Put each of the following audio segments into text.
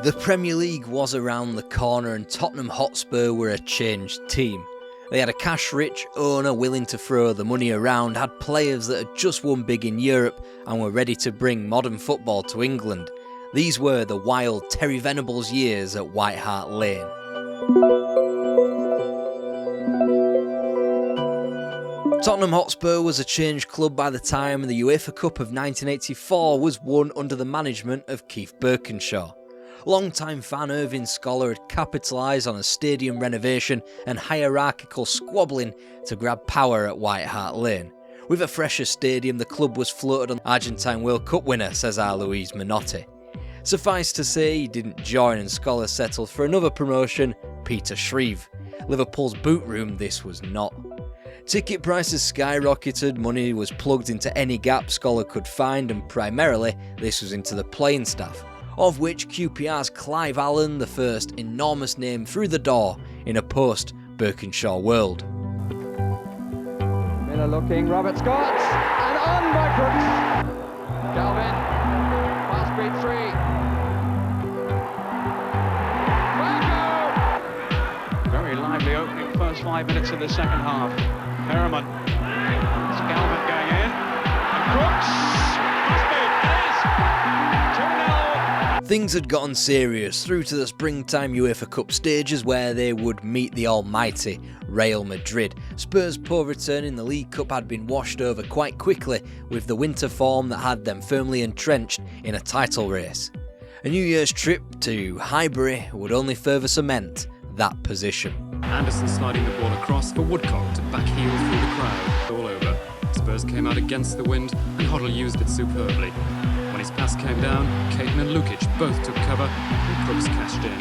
The Premier League was around the corner and Tottenham Hotspur were a changed team. They had a cash-rich owner willing to throw the money around, had players that had just won big in Europe and were ready to bring modern football to England. These were the Wild Terry Venables Years at White Hart Lane. Tottenham Hotspur was a changed club by the time the UEFA Cup of 1984 was won under the management of Keith Birkinshaw. Long-time fan Irving Scholar had capitalised on a stadium renovation and hierarchical squabbling to grab power at White Hart Lane. With a fresher stadium, the club was floated on Argentine World Cup winner Cesar Luis Menotti. Suffice to say, he didn't join and Scholar settled for another promotion, Peter Shreve. Liverpool's boot room this was not. Ticket prices skyrocketed, money was plugged into any gap Scholar could find, and primarily this was into the playing staff, of which QPR's Clive Allen, the first enormous name through the door in a post-Birkinshaw world. Miller looking, Robert Scott, and on by Crooks. Galvin, fast speed 3. Marco! Very lively opening first 5 minutes of the second half. Perryman, it's Galvin going in, and Crooks, must be, it is, 2-0. Things had gotten serious through to the springtime UEFA Cup stages where they would meet the almighty Real Madrid. Spurs' poor return in the League Cup had been washed over quite quickly with the winter form that had them firmly entrenched in a title race. A New Year's trip to Highbury would only further cement that position. Anderson sliding the ball across for Woodcock to back heel through the crowd. All over. Spurs came out against the wind and Hoddle used it superbly. When his pass came down, Caton and Lukic both took cover and Crooks cashed in.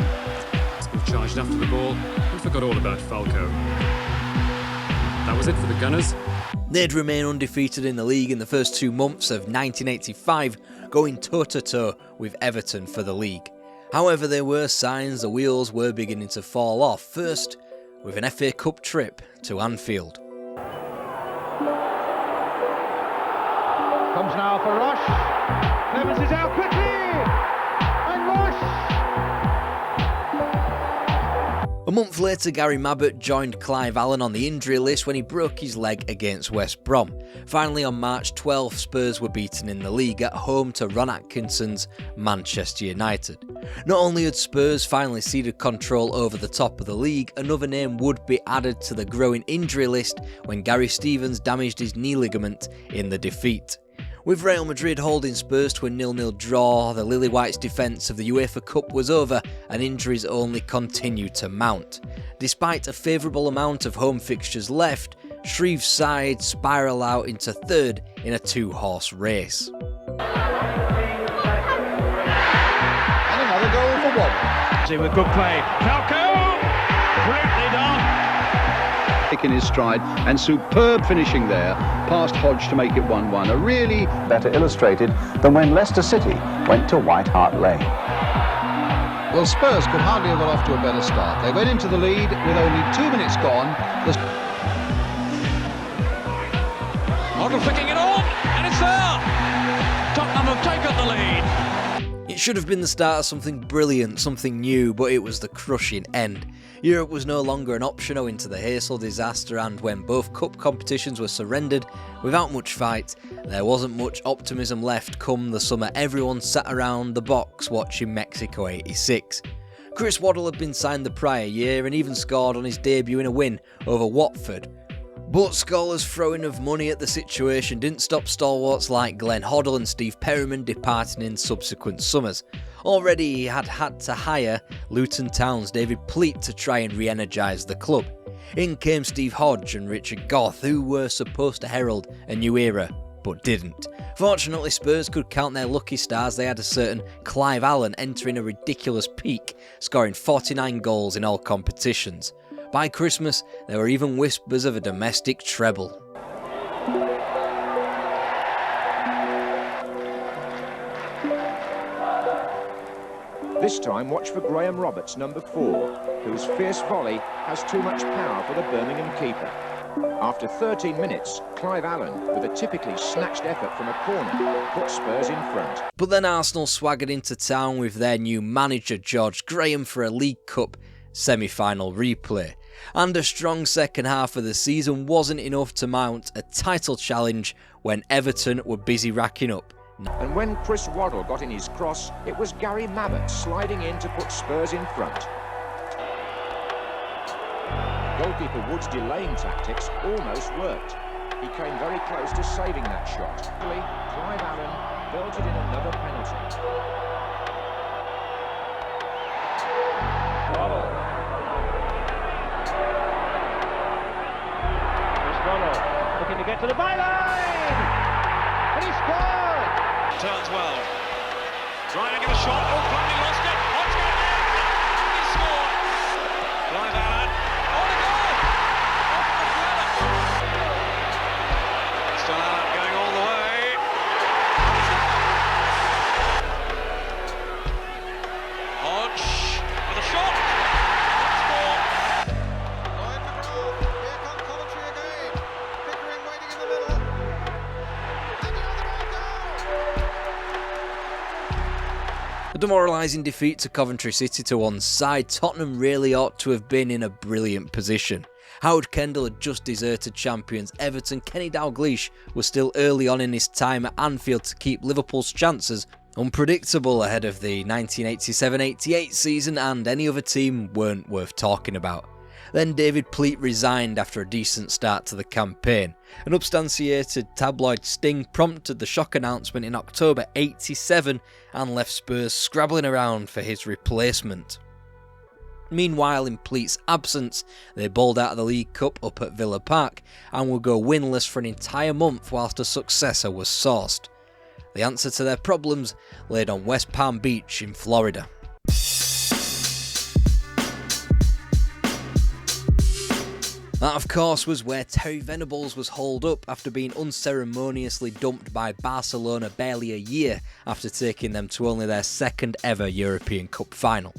Spurs charged after the ball and forgot all about Falco. That was it for the Gunners. They'd remain undefeated in the league in the first 2 months of 1985, going toe-to-toe with Everton for the league. However, there were signs the wheels were beginning to fall off, first with an FA Cup trip to Anfield. Comes now for Rush. Clemens is out quickly, and Rush. A month later, Gary Mabbott joined Clive Allen on the injury list when he broke his leg against West Brom. Finally, on March 12th, Spurs were beaten in the league at home to Ron Atkinson's Manchester United. Not only had Spurs finally ceded control over the top of the league, another name would be added to the growing injury list when Gary Stevens damaged his knee ligament in the defeat. With Real Madrid holding Spurs to a 0-0 draw, the Lily Whites' defence of the UEFA Cup was over and injuries only continued to mount. Despite a favourable amount of home fixtures left, Shreve's side spiral out into third in a 2-horse race. And another goal for Wob. See with good play. Falco! Brilliantly done. In his stride and superb finishing there past Hodge to make it 1-1. A really better illustrated than when Leicester City went to White Hart Lane. well. Spurs could hardly have got off to a better start. They went into the lead with only 2 minutes gone. Hoddle flicking it on, and it's there. Tottenham have taken the lead. It should have been the start of something brilliant, something new, but it was the crushing end. Europe was no longer an option owing to the Heysel disaster, and when both cup competitions were surrendered without much fight, there wasn't much optimism left come the summer everyone sat around the box watching Mexico 86. Chris Waddle had been signed the prior year and even scored on his debut in a win over Watford. But Scholar's throwing of money at the situation didn't stop stalwarts like Glenn Hoddle and Steve Perryman departing in subsequent summers. Already he had to hire Luton Town's David Pleat to try and re-energise the club. In came Steve Hodge and Richard Goth, who were supposed to herald a new era, but didn't. Fortunately, Spurs could count their lucky stars. They had a certain Clive Allen entering a ridiculous peak, scoring 49 goals in all competitions. By Christmas, there were even whispers of a domestic treble. This time, watch for Graham Roberts, number 4, whose fierce volley has too much power for the Birmingham keeper. After 13 minutes, Clive Allen, with a typically snatched effort from a corner, put Spurs in front. But then Arsenal swaggered into town with their new manager George Graham for a League Cup semi-final replay. And a strong second half of the season wasn't enough to mount a title challenge when Everton were busy racking up. And when Chris Waddle got in his cross, it was Gary Mabbott sliding in to put Spurs in front. Goalkeeper Wood's delaying tactics almost worked. He came very close to saving that shot. Clive Allen belted in another penalty. Looking to get to the byline! And he scored! Turns well. Trying to give a shot. Oh, Plumlee lost it. Hodge got it in. He scored. Clive Allen. Oh, the goal! Off the flip. Still Allen going all the way. Hodge with a shot. Score. Here comes Coventry again. Pickering waiting in the middle. And the other one goal! A demoralising defeat to Coventry City to one side. Tottenham really ought to have been in a brilliant position. Howard Kendall had just deserted champions Everton. Kenny Dalglish was still early on in his time at Anfield to keep Liverpool's chances unpredictable ahead of the 1987-88 season, and any other team weren't worth talking about. Then David Pleat resigned after a decent start to the campaign. An substantiated tabloid sting prompted the shock announcement in October '87 and left Spurs scrabbling around for his replacement. Meanwhile, in Pleat's absence, they bowled out of the League Cup up at Villa Park and would go winless for an entire month whilst a successor was sourced. The answer to their problems laid on West Palm Beach in Florida. That, of course, was where Terry Venables was holed up after being unceremoniously dumped by Barcelona barely a year after taking them to only their second ever European Cup final.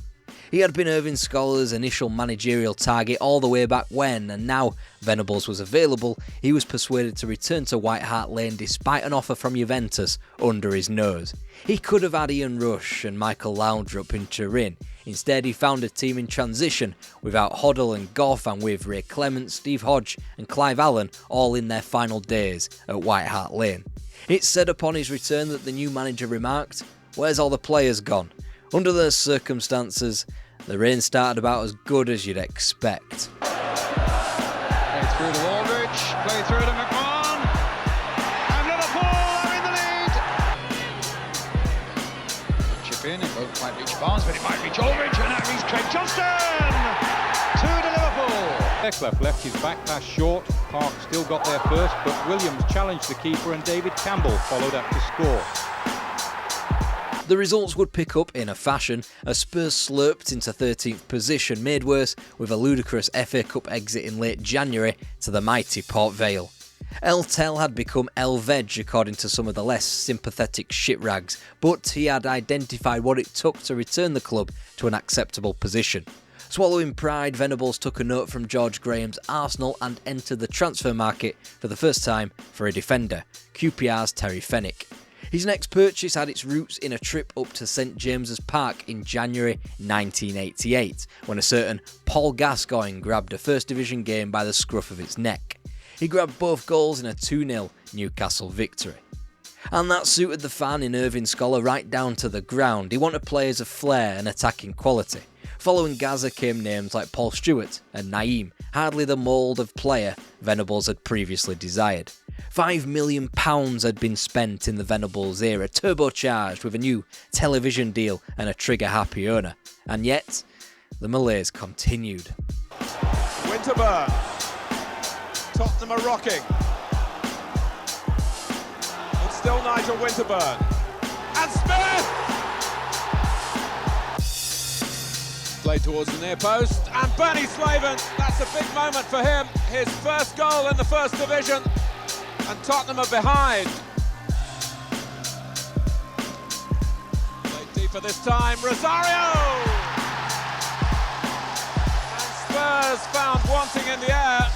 He had been Irving Scholar's initial managerial target all the way back when, and now Venables was available, he was persuaded to return to White Hart Lane despite an offer from Juventus under his nose. He could have had Ian Rush and Michael Laudrup in Turin. Instead, he found a team in transition without Hoddle and Gough, and with Ray Clements, Steve Hodge and Clive Allen all in their final days at White Hart Lane. It's said upon his return that the new manager remarked, "Where's all the players gone?" Under those circumstances, the rain started about as good as you'd expect. Play through to Aldridge, play through to McMahon, and Liverpool are in the lead. Chip in, it won't quite reach Barnes, but it might reach Aldridge, and that means Craig Johnston! 2 to Liverpool. Clef left his back pass short. Park still got there first, but Williams challenged the keeper and David Campbell followed up to score. The results would pick up in a fashion as Spurs slurped into 13th position, made worse with a ludicrous FA Cup exit in late January to the mighty Port Vale. El Tel had become El Veg according to some of the less sympathetic shitrags, but he had identified what it took to return the club to an acceptable position. Swallowing pride, Venables took a note from George Graham's Arsenal and entered the transfer market for the first time for a defender, QPR's Terry Fenwick. His next purchase had its roots in a trip up to St James's Park in January 1988, when a certain Paul Gascoigne grabbed a First Division game by the scruff of its neck. He grabbed both goals in a 2-0 Newcastle victory. And that suited the fan in Irving Scholar right down to the ground. He wanted players of flair and attacking quality. Following Gaza came names like Paul Stewart and Naeem, hardly the mould of player Venables had previously desired. £5 million had been spent in the Venables era, turbocharged with a new television deal and a trigger-happy owner. And yet, the malaise continued. Winterburn. Tottenham are rocking. It's still Nigel Winterburn. And Smith! Played towards the near post. And Bernie Slaven. That's a big moment for him. His first goal in the First Division. And Tottenham are behind. Played deeper this time. Rosario! And Spurs found wanting in the air.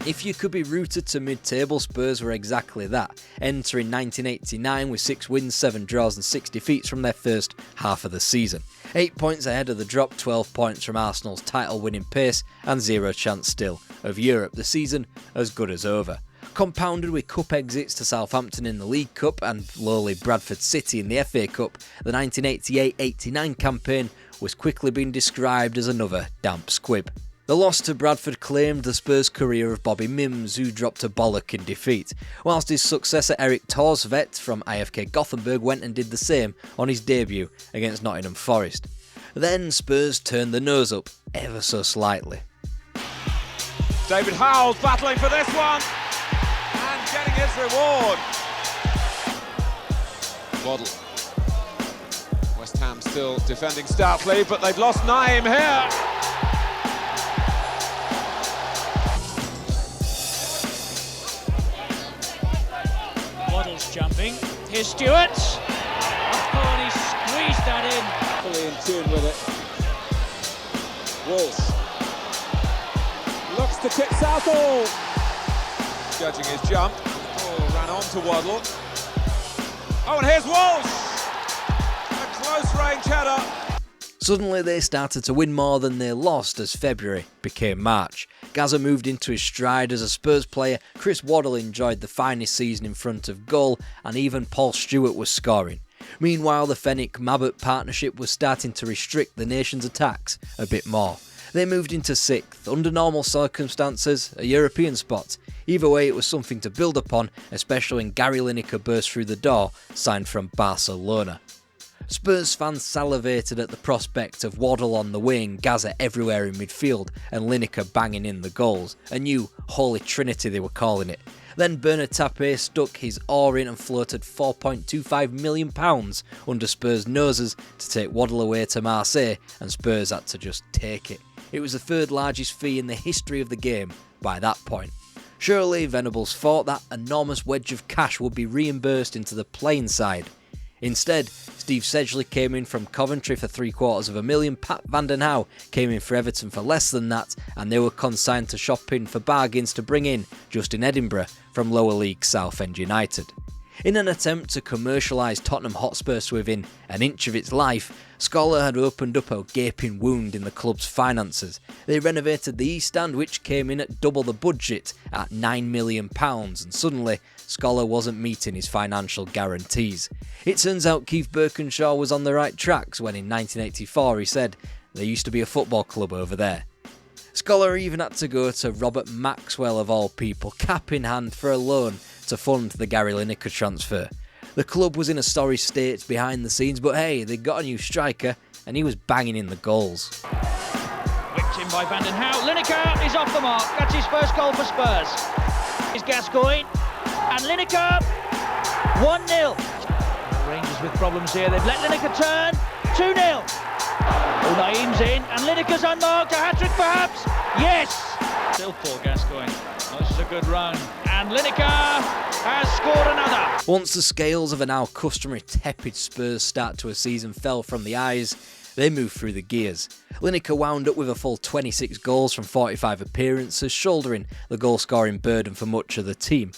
If you could be rooted to mid-table, Spurs were exactly that, entering 1989 with 6 wins, 7 draws and 6 defeats from their first half of the season. 8 points ahead of the drop, 12 points from Arsenal's title-winning pace and 0 chance still of Europe, the season as good as over. Compounded with cup exits to Southampton in the League Cup and lowly Bradford City in the FA Cup, the 1988-89 campaign was quickly being described as another damp squib. The loss to Bradford claimed the Spurs career of Bobby Mims, who dropped a bollock in defeat, whilst his successor Erik Torsvedt from IFK Gothenburg went and did the same on his debut against Nottingham Forest. Then Spurs turned the nose up ever so slightly. David Howell's battling for this one and getting his reward. Waddle. West Ham still defending stoutly, but they've lost Naeem here. Waddle's jumping. Here's Stewart. Oh, and he squeezed that in. Fully in tune with it. Walsh looks to tip Southall. Judging his jump. Oh, ran on to Waddle. Oh, and here's Walsh. A close range header. Suddenly they started to win more than they lost as February became March. Gazza moved into his stride as a Spurs player, Chris Waddle enjoyed the finest season in front of goal, and even Paul Stewart was scoring. Meanwhile, the Fenwick-Mabbutt partnership was starting to restrict the nation's attacks a bit more. They moved into 6th, under normal circumstances, a European spot. Either way, it was something to build upon, especially when Gary Lineker burst through the door, signed from Barcelona. Spurs fans salivated at the prospect of Waddle on the wing, Gazza everywhere in midfield, and Lineker banging in the goals. A new Holy Trinity they were calling it. Then Bernard Tapie stuck his oar in and floated £4.25 million under Spurs' noses to take Waddle away to Marseille, and Spurs had to just take it. It was the 3rd largest fee in the history of the game by that point. Surely Venables thought that enormous wedge of cash would be reimbursed into the playing side. Instead, Steve Sedgley came in from Coventry for £750,000, Pat Van den Hauwe came in for Everton for less than that, and they were consigned to shopping for bargains to bring in Justin Edinburgh from lower league Southend United. In an attempt to commercialise Tottenham Hotspur to within an inch of its life, Scholar had opened up a gaping wound in the club's finances. They renovated the East Stand, which came in at double the budget at £9 million, and suddenly Scholar wasn't meeting his financial guarantees. It turns out Keith Birkinshaw was on the right tracks when in 1984 he said, "There used to be a football club over there." Scholar even had to go to Robert Maxwell of all people, cap in hand, for a loan to fund the Gary Lineker transfer. The club was in a sorry state behind the scenes, but hey, they got a new striker and he was banging in the goals. Whipped in by Van den Hauwe. Lineker is off the mark. That's his first goal for Spurs. Is Gascoigne and Lineker 1-0. Rangers with problems here. They've let Lineker turn 2-0. Oh, Naeem's in and Lineker's unmarked. A hat-trick perhaps? Yes. Still poor Gascoigne. This is a good run. And Lineker has scored another. Once the scales of a now customary tepid Spurs start to a season fell from the eyes, they moved through the gears. Lineker wound up with a full 26 goals from 45 appearances, shouldering the goal-scoring burden for much of the team.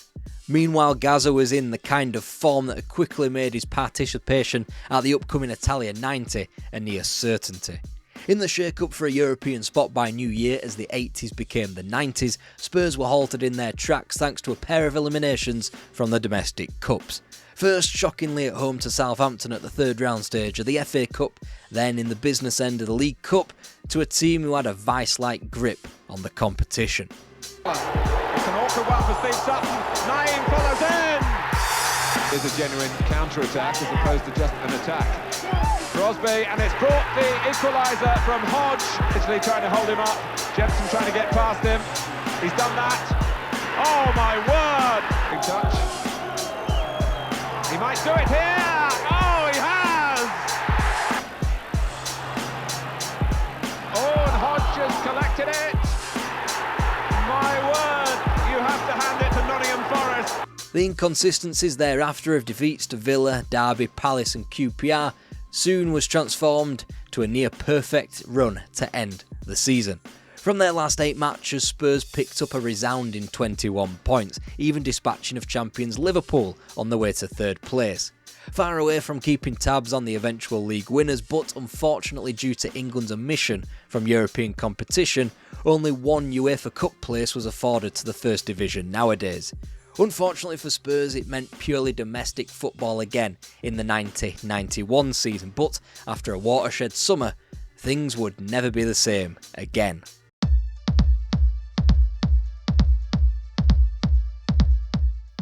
Meanwhile, Gazza was in the kind of form that had quickly made his participation at the upcoming Italia 90 a near certainty. In the shake-up for a European spot by New Year as the 80s became the 90s, Spurs were halted in their tracks thanks to a pair of eliminations from the domestic cups. First, shockingly at home to Southampton at the 3rd round stage of the FA Cup, then in the business end of the League Cup, to a team who had a vice-like grip on the competition. It's an awkward one for Steve Sutton. Naeem follows in. It's a genuine counter-attack as opposed to just an attack. Crosby, and it's brought the equaliser from Hodge. Italy trying to hold him up. Jepson trying to get past him. He's done that. Oh my word! Big touch. He might do it here. Oh, he has! Oh, and Hodge has collected it. My word, you have to hand it to Nottingham Forest. The inconsistencies thereafter of defeats to Villa, Derby, Palace and QPR soon was transformed to a near-perfect run to end the season. From their last 8 matches, Spurs picked up a resounding 21 points, even dispatching of champions Liverpool on the way to 3rd place. Far away from keeping tabs on the eventual league winners, but unfortunately due to England's omission from European competition, only one UEFA Cup place was afforded to the First Division nowadays. Unfortunately for Spurs, it meant purely domestic football again in the 90-91 season, but after a watershed summer, things would never be the same again.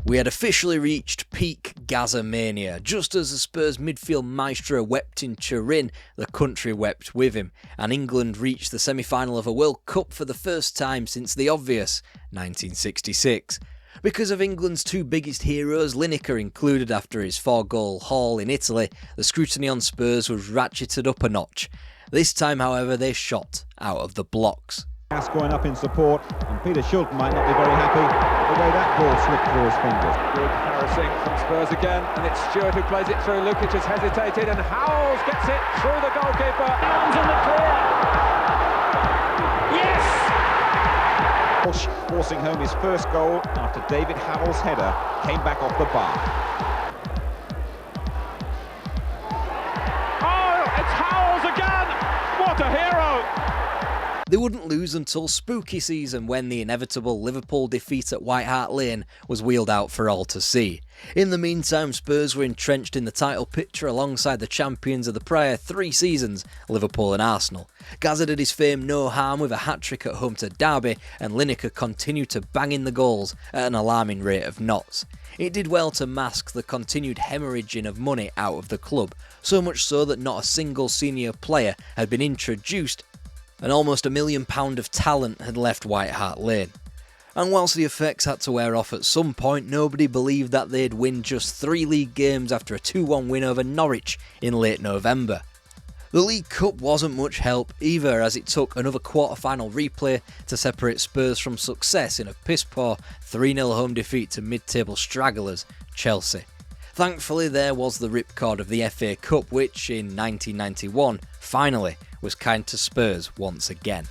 We had officially reached peak Gaza mania. Just as the Spurs midfield maestro wept in Turin, the country wept with him, and England reached the semi-final of a World Cup for the first time since the obvious 1966. Because of England's 2 biggest heroes, Lineker included after his 4-goal haul in Italy, the scrutiny on Spurs was ratcheted up a notch. This time, however, they shot out of the blocks. Going up in support, and Peter Shilton might not be very happy the way that ball slipped through his fingers. Good harassing from Spurs again, and it's Stewart who plays it through. Lukic has hesitated, and Howells gets it through the goalkeeper. Arms in the clear. Yes! Welch forcing home his first goal after David Howells' header came back off the bar. Oh, it's Howells again! What a hero! They wouldn't lose until spooky season when the inevitable Liverpool defeat at White Hart Lane was wheeled out for all to see. In the meantime, Spurs were entrenched in the title picture alongside the champions of the prior 3 seasons, Liverpool and Arsenal. Gaza did his fame no harm with a hat-trick at home to Derby, and Lineker continued to bang in the goals at an alarming rate of knots. It did well to mask the continued hemorrhaging of money out of the club, so much so that not a single senior player had been introduced, and almost £1 million of talent had left White Hart Lane. And whilst the effects had to wear off at some point, nobody believed that they'd win just 3 league games after a 2-1 win over Norwich in late November. The League Cup wasn't much help either, as it took another quarter-final replay to separate Spurs from success in a piss-poor 3-0 home defeat to mid-table stragglers Chelsea. Thankfully, there was the ripcord of the FA Cup, which in 1991 finally was kind to Spurs once again.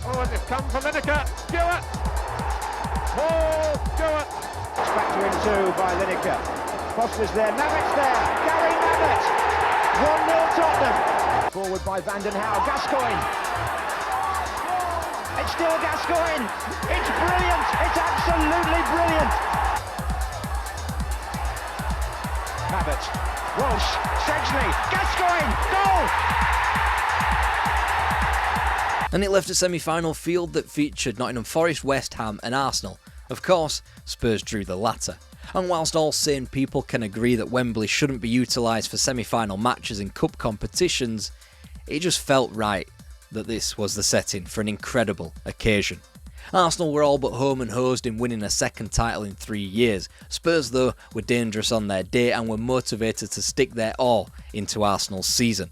Oh, and it's come from Lineker. Stewart! Paul Stewart! It's back to him too by Lineker. Foster's there, Mavitt's there, Gary Mavitt! 1-0 Tottenham. Forward by Vanden Hauwe, Gascoigne. It's still Gascoigne. It's brilliant. It's absolutely brilliant. Mavitt. Welch, Sedgley, Gascoigne, goal! And it left a semi-final field that featured Nottingham Forest, West Ham and Arsenal. Of course, Spurs drew the latter. And whilst all sane people can agree that Wembley shouldn't be utilised for semi-final matches in cup competitions, it just felt right that this was the setting for an incredible occasion. Arsenal were all but home and hosed in winning a 2nd title in 3 years. Spurs, though, were dangerous on their day and were motivated to stick their all into Arsenal's season.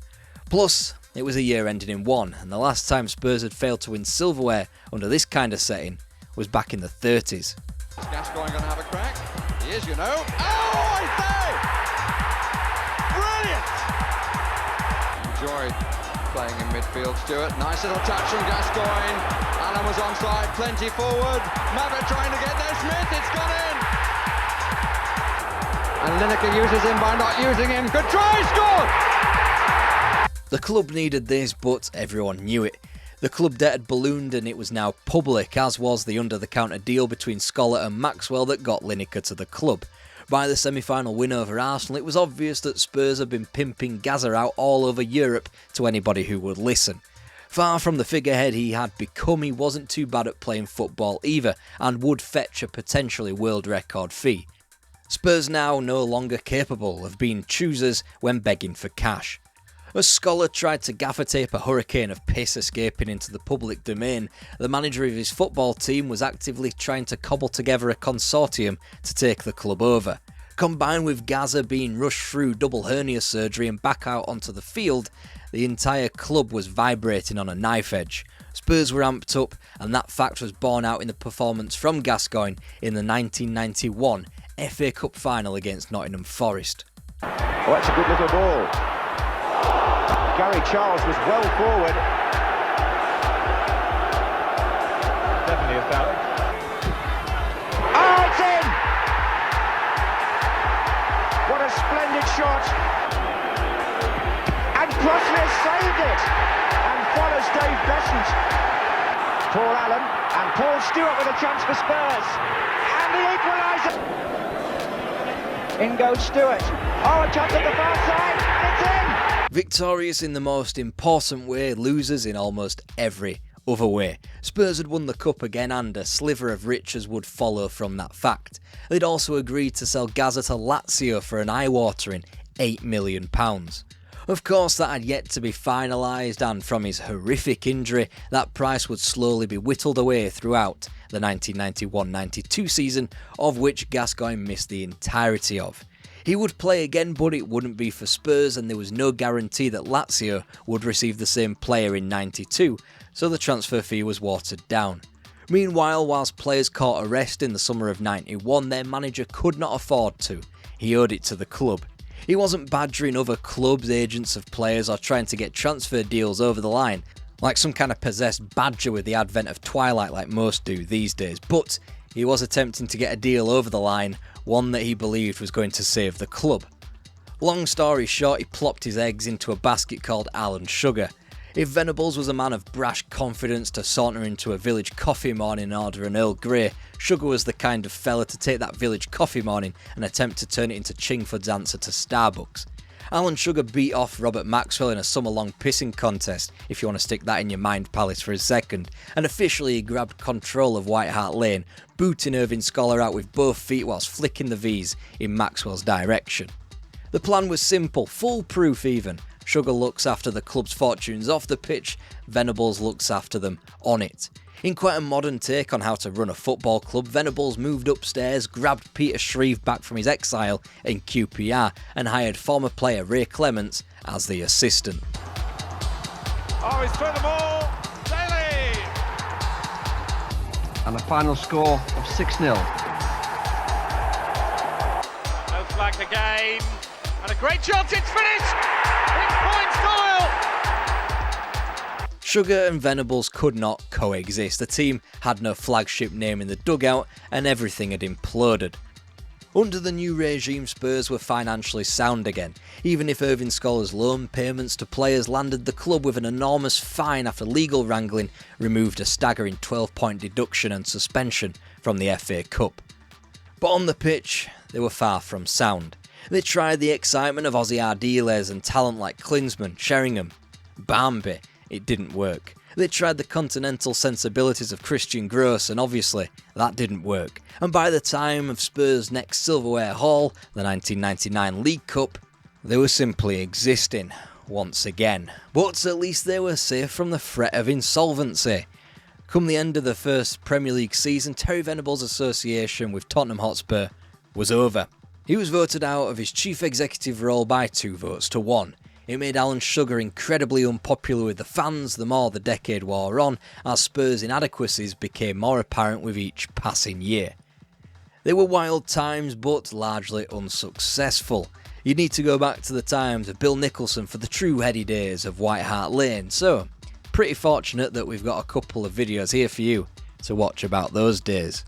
Plus, it was a year ending in 1, and the last time Spurs had failed to win silverware under this kind of setting was back in the 30s. Is Gascoigne going to have a crack? He is, you know. Oh, I say! Brilliant! Enjoy playing in midfield, Stewart. Nice little touch from Gascoigne. Allen was onside, plenty forward. Mavitt trying to get there. Smith, it's gone in! And Lineker uses him by not using him. Good try, scored! The club needed this, but everyone knew it. The club debt had ballooned and it was now public, as was the under-the-counter deal between Scollett and Maxwell that got Lineker to the club. By the semi-final win over Arsenal, it was obvious that Spurs had been pimping Gaza out all over Europe to anybody who would listen. Far from the figurehead he had become, he wasn't too bad at playing football either, and would fetch a potentially world record fee. Spurs now no longer capable of being choosers when begging for cash. As Scollett tried to gaffer tape a hurricane of piss escaping into the public domain, the manager of his football team was actively trying to cobble together a consortium to take the club over. Combined with Gaza being rushed through double hernia surgery and back out onto the field, the entire club was vibrating on a knife edge. Spurs were amped up, and that fact was borne out in the performance from Gascoigne in the 1991 FA Cup final against Nottingham Forest. Oh, that's a good little ball. Gary Charles was well forward. Definitely a foul. Oh, it's in! What a splendid shot. And Crossley has saved it. And follows Dave Besant. Paul Allen and Paul Stewart with a chance for Spurs. And the equaliser. In goes Stewart. Oh, a chance at the far side. And it's in! Victorious in the most important way, losers in almost every other way. Spurs had won the cup again, and a sliver of riches would follow from that fact. They'd also agreed to sell Gaza to Lazio for an eye-watering £8 million. Of course, that had yet to be finalised, and from his horrific injury, that price would slowly be whittled away throughout the 1991-92 season, of which Gascoigne missed the entirety of. He would play again, but it wouldn't be for Spurs, and there was no guarantee that Lazio would receive the same player in 92, so the transfer fee was watered down. Meanwhile, whilst players caught a rest in the summer of 91, their manager could not afford to. He owed it to the club. He wasn't badgering other clubs, agents of players, or trying to get transfer deals over the line, like some kind of possessed badger with the advent of Twilight like most do these days, but he was attempting to get a deal over the line, one that he believed was going to save the club. Long story short, he plopped his eggs into a basket called Alan Sugar. If Venables was a man of brash confidence to saunter into a village coffee morning and order an Earl Grey, Sugar was the kind of fella to take that village coffee morning and attempt to turn it into Chingford's answer to Starbucks. Alan Sugar beat off Robert Maxwell in a summer-long pissing contest, if you want to stick that in your mind palace for a second, and officially he grabbed control of White Hart Lane, booting Irving Scholar out with both feet whilst flicking the V's in Maxwell's direction. The plan was simple, foolproof even. Sugar looks after the club's fortunes off the pitch, Venables looks after them on it. In quite a modern take on how to run a football club, Venables moved upstairs, grabbed Peter Shreve back from his exile in QPR and hired former player Ray Clements as the assistant. Oh, he's through them all. Daly! And a final score of 6-0. No flag the game. And a great chance, it's finished! It's points Doyle! Sugar and Venables could not coexist. The team had no flagship name in the dugout and everything had imploded. Under the new regime, Spurs were financially sound again, even if Irving Scholar's loan payments to players landed the club with an enormous fine after legal wrangling removed a staggering 12-point deduction and suspension from the FA Cup. But on the pitch, they were far from sound. They tried the excitement of Ozzy Ardiles and talent like Klinsmann, Sheringham, Barmby. It didn't work. They tried the continental sensibilities of Christian Gross, and obviously that didn't work. And by the time of Spurs' next silverware haul, the 1999 League Cup, they were simply existing once again. But at least they were safe from the threat of insolvency. Come the end of the first Premier League season, Terry Venables' association with Tottenham Hotspur was over. He was voted out of his chief executive role by 2 votes to 1. It made Alan Sugar incredibly unpopular with the fans the more the decade wore on, as Spurs' inadequacies became more apparent with each passing year. They were wild times, but largely unsuccessful. You'd need to go back to the times of Bill Nicholson for the true heady days of White Hart Lane, so pretty fortunate that we've got a couple of videos here for you to watch about those days.